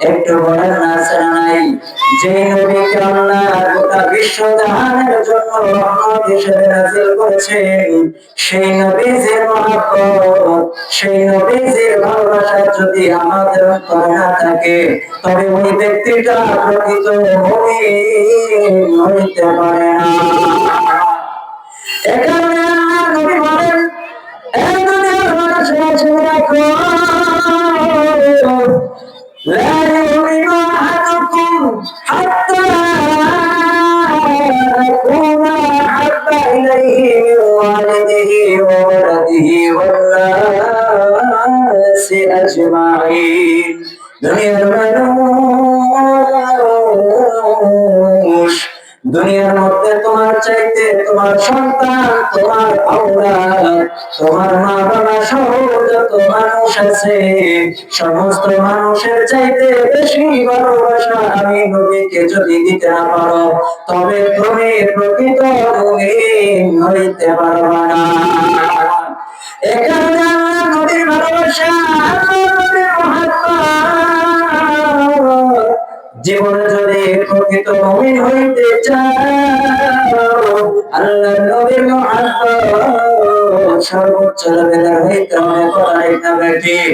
একটু বলেন না আছে না নাই? যে নবীকে আল্লাহ গোটা বিশ্ব জাহানের জন্য রহমত হিসেবে নাযিল করেছেন, সেই নবীজির মহব্বত, সেই নবীজির ভালোবাসা যদি আমাদের অন্তরে না থাকে, তবে ওই ব্যক্তিটা প্রকৃত মুমিন হইতে পারে না। এখানে আল্লাহ নবী বলেন, এ দুনিয়ার মানুষেরা শুনে রাখো, لا يؤمن أحدكم حتى أكون أحب إليه من والده وولده والناس أجمعين দুনিয়ার মানুষ, দুনিয়ার মধ্যে তোমার চাইতে তোমার সন্তান, তোমার আওলাদ, তোমার মা বাবা সহ যত মানুষ আছে, সমস্ত মানুষের চাইতে বেশি ভালোবাসা আমি নবীকে যদি দিতে না পারো, তবে তুমি প্রকৃত মুমিন হইতে পারবা না। এখানে আল্লাহ নবীর ভালোবাসা, আল্লাহ নবীর মহব্বত, জীবনে যদি প্রকৃত মুমিন হইতে চাও, আল্লাহ নবীর মহব্বত সর্বোচ্চ লেভেলের হইতে হবে। কথা ঠিক না ঠিক?